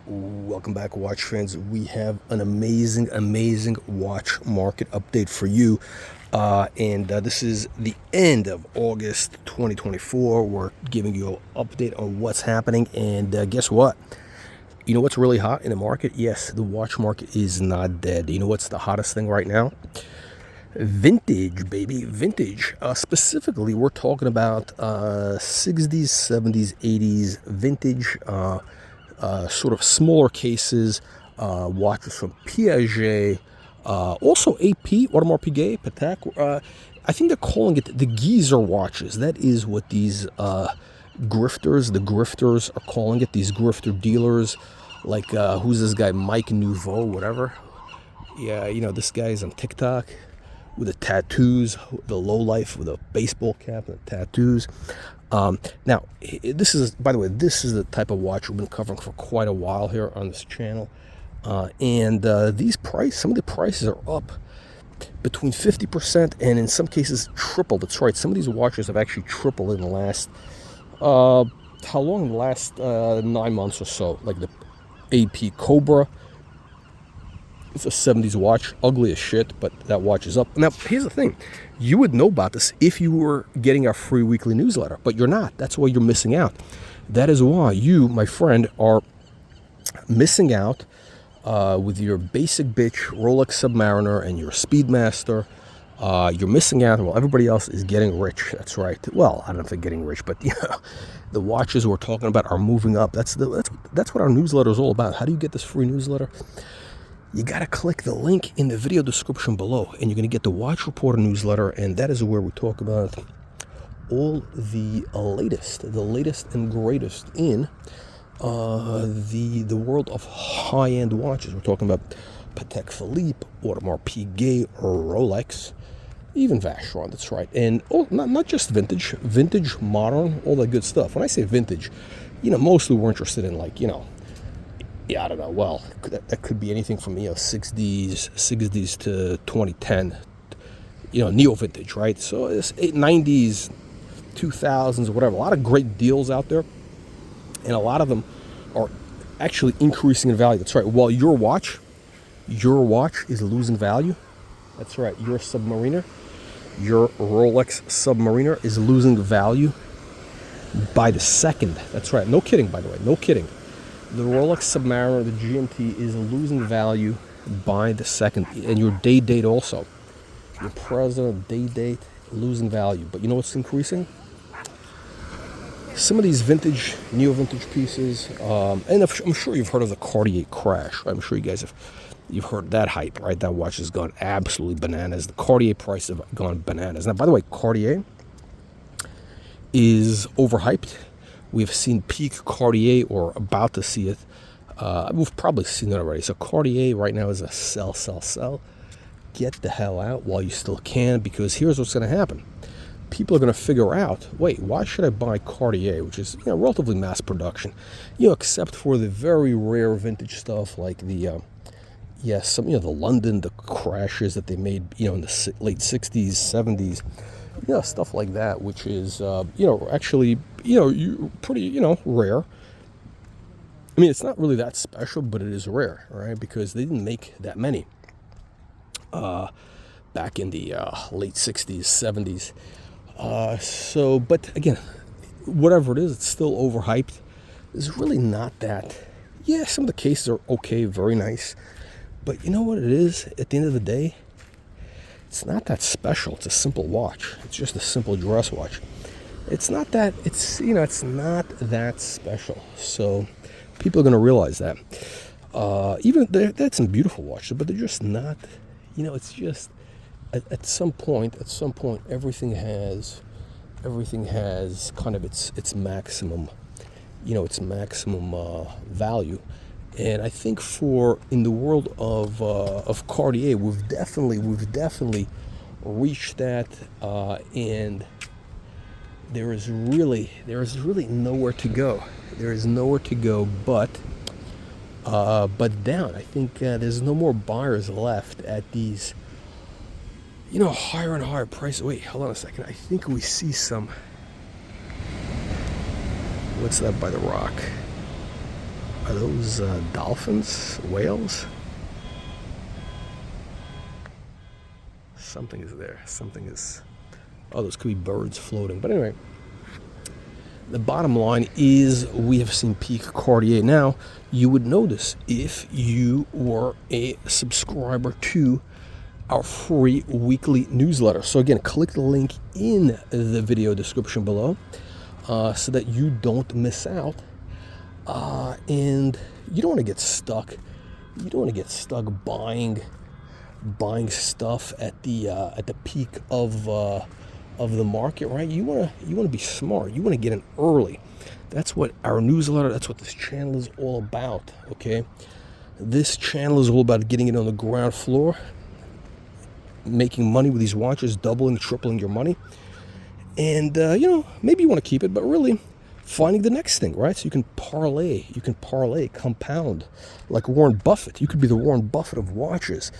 Welcome back, watch fans. We have an amazing watch market update for you. And this is the end of August 2024. We're giving you an update on what's happening. And guess what? You know what's really hot in the market? Yes, the watch market is not dead. You know what's the hottest thing right now? Vintage, baby, vintage. Specifically, we're talking about 60s, 70s, 80s vintage, sort of smaller cases, watches from Piaget, also AP, Audemars Piguet, Patek. I think they're calling it the geezer watches. That is what these the grifters are calling it, these grifter dealers. Like, who's this guy, Mike Nouveau, whatever. Yeah, you know, this guy's on TikTok with the tattoos, the low life with a baseball cap and the tattoos. Now, this is, by the way, this is the type of watch we've been covering for quite a while here on this channel. And some of the prices are up between 50% and in some cases tripled. That's right. Some of these watches have actually tripled in the last, how long? In the last 9 months or so. Like the AP Cobra. It's a 70s watch, ugly as shit, but that watch is up. Now, here's the thing. You would know about this if you were getting our free weekly newsletter, but you're not. That's why you're missing out. That is why you, my friend, are missing out with your basic bitch Rolex Submariner and your Speedmaster. You're missing out while everybody else is getting rich. That's right. Well, I don't know if they're getting rich, but the watches we're talking about are moving up. That's what our newsletter is all about. How do you get this free newsletter? You got to click the link in the video description below, and you're going to get the Watch Reporter newsletter, and that is where we talk about all the latest and greatest in the world of high-end watches. We're talking about Patek Philippe, Audemars Piguet, Rolex, even Vacheron. That's right, and not just vintage, modern, all that good stuff. When I say vintage, mostly we're interested in, like, yeah, I don't know. Well, that could be anything from 60s to 2010. Neo vintage, right? So it's 90s, 2000s, whatever. A lot of great deals out there, and a lot of them are actually increasing in value. That's right. While your watch is losing value. That's right. Your Submariner, your Rolex Submariner is losing value by the second. That's right. No kidding, by the way. No kidding. The Rolex Submariner, the GMT, is losing value by the second. And your day date also. Your present day date, losing value. But you know what's increasing? Some of these vintage, neo-vintage pieces, and I'm sure you've heard of the Cartier crash. I'm sure you guys you've heard that hype, right? That watch has gone absolutely bananas. The Cartier price have gone bananas. Now, by the way, Cartier is overhyped. We've seen peak Cartier, or about to see it. We've probably seen it already. So Cartier right now is a sell. Get the hell out while you still can, because here's what's going to happen. People are going to figure out, wait, why should I buy Cartier, which is relatively mass production, except for the very rare vintage stuff like the the London, the crashes that they made in the late 60s, 70s. Stuff like that, which is, actually, pretty, rare. I mean, it's not really that special, but it is rare, right? Because they didn't make that many back in the late 60s, 70s. But again, whatever it is, it's still overhyped. It's really not that. Yeah, some of the cases are okay, very nice. But you know what it is? At the end of the day, it's not that special. It's a simple watch. It's just a simple dress watch. It's not that. It's not that special. So people are going to realize that. Even that's some beautiful watches, but they're just not. It's just at some point, everything has kind of its maximum. Its maximum value. And I think in the world of Cartier, we've definitely reached that, and there is really nowhere to go. There is nowhere to go but down. I think there's no more buyers left at these higher and higher prices. Wait, hold on a second. I think we see some. What's that by the rock? Are those dolphins? Whales? Something is there. Something is... Oh, those could be birds floating. But anyway, the bottom line is we have seen peak Cartier. Now, you would notice if you were a subscriber to our free weekly newsletter. So again, click the link in the video description below so that you don't miss out. And you don't want to get stuck. You don't want to get stuck buying stuff at the peak of the market, right? You want to be smart. You want to get in early. That's what our newsletter, that's what this channel is all about, okay? This channel is all about getting it on the ground floor, making money with these watches, doubling, tripling your money. And, maybe you want to keep it, but really finding the next thing, right? So you can parlay, compound, like Warren Buffett. You could be the Warren Buffett of watches.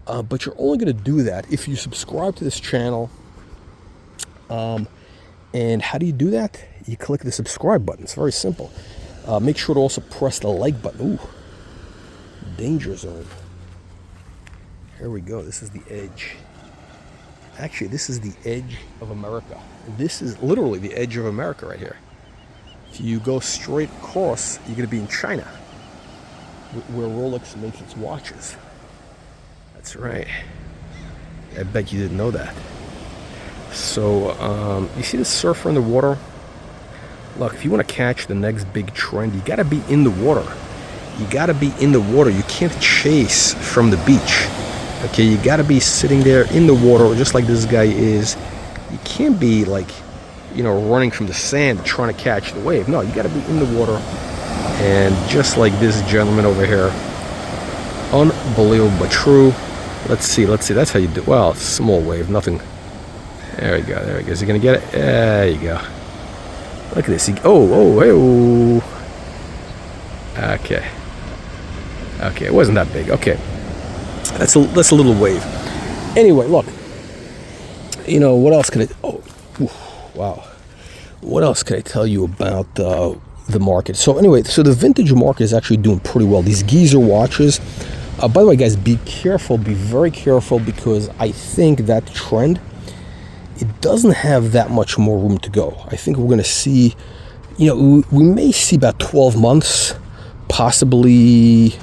But you're only going to do that if you subscribe to this channel. And how do you do that? You click the subscribe button. It's very simple. Make sure to also press the like button. Ooh, danger zone. Here we go. This is the edge. Actually, this is the edge of America. This is literally the edge of America right here. If you go straight across, you're going to be in China, where Rolex makes its watches. That's right. I bet you didn't know that. So, you see the surfer in the water? Look, if you want to catch the next big trend, you got to be in the water. You got to be in the water. You can't chase from the beach. Okay, you got to be sitting there in the water, just like this guy is. You can't be like, running from the sand trying to catch the wave. No, you got to be in the water. And just like this gentleman over here, unbelievable but true. Let's see. That's how you do. Well, it's a small wave, nothing. There we go. Is he gonna get it? There you go. Look at this. Oh. Okay. It wasn't that big. Okay. That's a little wave. Anyway, look. What else can I... Oh, wow. What else can I tell you about the market? So anyway, the vintage market is actually doing pretty well. These geezer watches... by the way, guys, be careful. Be very careful, because I think that trend, it doesn't have that much more room to go. I think we're going to see, we may see about 12 months, possibly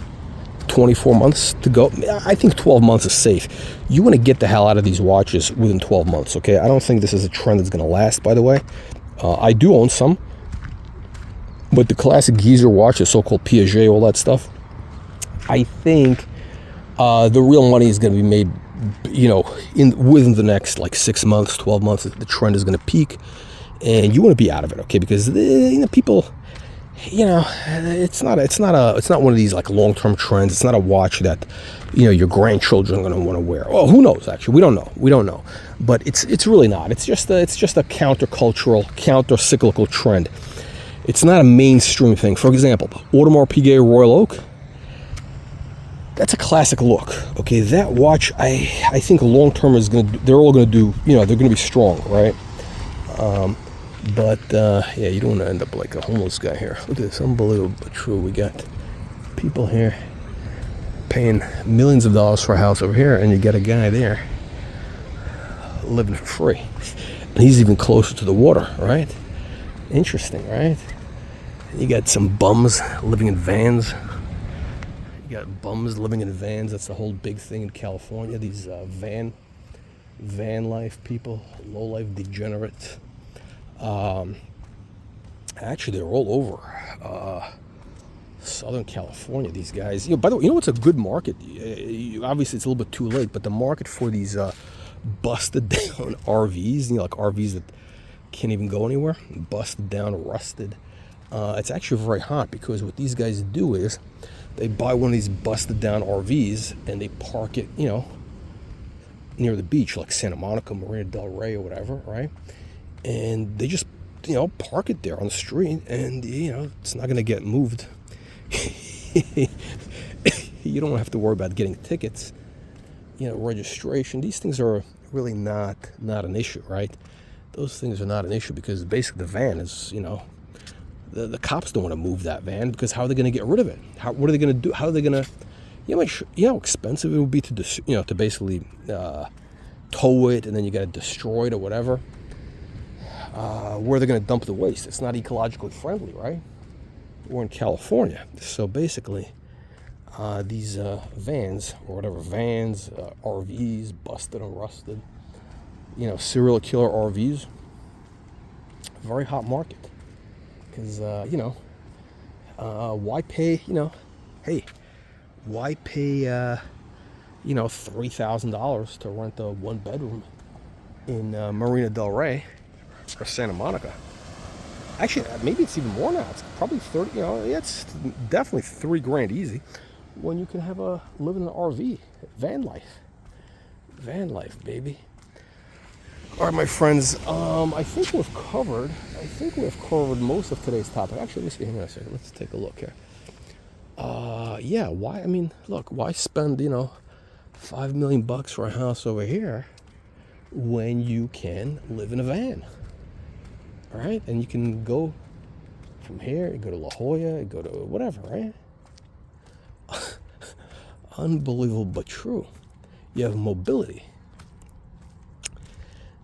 24 months to go. I think 12 months is safe. You want to get the hell out of these watches within 12 months, okay? I don't think this is a trend that's going to last, by the way. I do own some, but the classic geezer watches, so-called Piaget, all that stuff, I think the real money is going to be made, within the next 6 months, 12 months. The trend is going to peak, and you want to be out of it, okay? Because people, it's not one of these long-term trends. It's not a watch that your grandchildren are going to want to wear. Oh, who knows? Actually, we don't know. But it's really not. It's just a countercultural, counter-cyclical trend. It's not a mainstream thing. For example, Audemars Piguet Royal Oak. That's a classic look, okay? That watch, I think long term is they're all gonna do, they're gonna be strong, right? Yeah, you don't want to end up like a homeless guy here. Look at this, unbelievable but true. We got people here paying millions of dollars for a house over here, and you got a guy there living for free. And he's even closer to the water, right? Interesting, right? You got some bums living in vans. You got bums living in vans. That's the whole big thing in California. These van life people, low life degenerates. Actually, they're all over Southern California. These guys. By the way, what's a good market? Obviously, it's a little bit too late, but the market for these busted down RVs, like RVs that can't even go anywhere, busted down, rusted. It's actually very hot, because what these guys do is they buy one of these busted down RVs and they park it, near the beach, like Santa Monica, Marina del Rey, or whatever, right? And they just, park it there on the street, and it's not going to get moved. You don't have to worry about getting tickets, registration. These things are really not an issue, right? Those things are not an issue, because basically the van is, the cops don't want to move that van, because how are they going to get rid of it? What are they going to do? How are they going to, you know how expensive it would be to basically tow it, and then you got to destroy it or whatever. Where are they going to dump the waste? It's not ecologically friendly, right? We're in California, so basically these vans, or whatever, RVs, busted and rusted, serial killer RVs, very hot market. Because why pay, hey, why pay $3,000 to rent a 1-bedroom in Marina Del Rey or Santa Monica? Actually, maybe it's even more now. It's probably 30. It's definitely $3,000 easy, when you can live in an RV. Van life, baby. All right, my friends. I think we've covered most of today's topic. Actually, let me see. Hang on a second. Let's take a look here. Yeah. Why? I mean, look. Why spend $5 million for a house over here when you can live in a van? All right, and you can go from here. You go to La Jolla. You go to whatever. Right? Unbelievable, but true. You have mobility.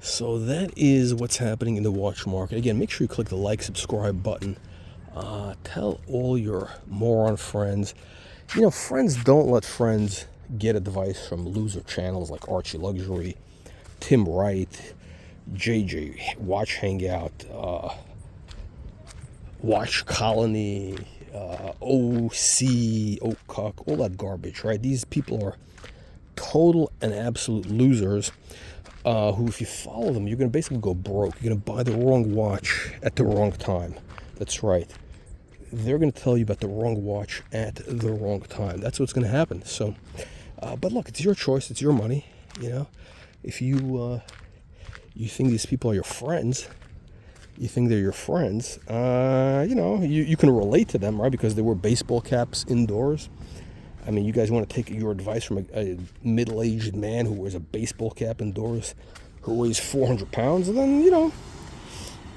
So that is what's happening in the watch market. Again, make sure you click the like, subscribe button. Tell all your moron friends. Friends don't let friends get advice from loser channels like Archie Luxury, Tim Wright, JJ Watch Hangout, Watch Colony, OC, Oakcock, all that garbage, right? These people are total and absolute losers. Who, if you follow them, you're going to basically go broke. You're going to buy the wrong watch at the wrong time. That's right. They're going to tell you about the wrong watch at the wrong time. That's what's going to happen. So, but look, it's your choice. It's your money. If you think these people are your friends, you think they're your friends, you can relate to them, right? Because they wear baseball caps indoors. I mean, you guys want to take your advice from a middle-aged man who wears a baseball cap indoors, who weighs 400 pounds, and then,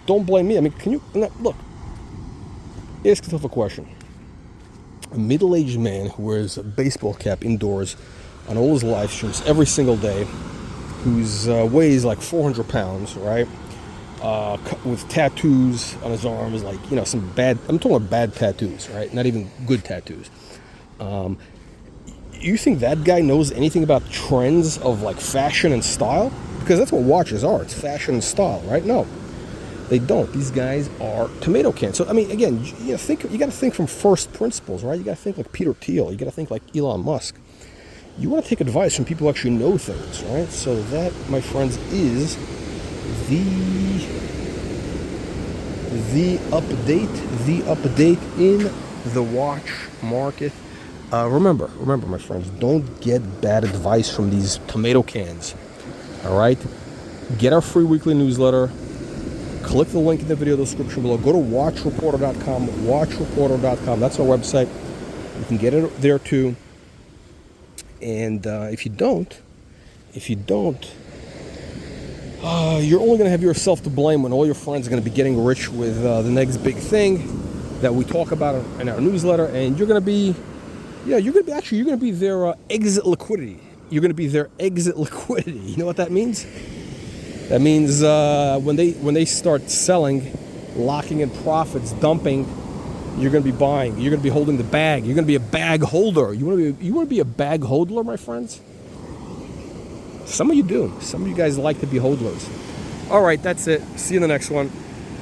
don't blame me. I mean, can you, look, ask yourself a question. A middle-aged man who wears a baseball cap indoors on all his live streams every single day, who's weighs like 400 pounds, right? With tattoos on his arms, like, some bad, I'm talking about bad tattoos, right? Not even good tattoos. You think that guy knows anything about trends of like fashion and style? Because that's what watches are. It's fashion and style, right? No, they don't. These guys are tomato cans. So I mean, again, you got to think from first principles, right? You got to think like Peter Thiel. You got to think like Elon Musk. You want to take advice from people who actually know things, right? So that, my friends, is the update in the watch market. Remember, my friends, don't get bad advice from these tomato cans. All right? Get our free weekly newsletter. Click the link in the video description below. Go to watchreporter.com. Watchreporter.com. That's our website. You can get it there too. And if you don't, you're only going to have yourself to blame when all your friends are going to be getting rich with the next big thing that we talk about in our newsletter, and you're going to be. Yeah, you're going to be their exit liquidity. You're going to be their exit liquidity. You know what that means? That means when they start selling, locking in profits, dumping, you're going to be buying. You're going to be holding the bag. You're going to be a bag holder. You want to be a bag hodler, my friends? Some of you do. Some of you guys like to be hodlers. All right, that's it. See you in the next one.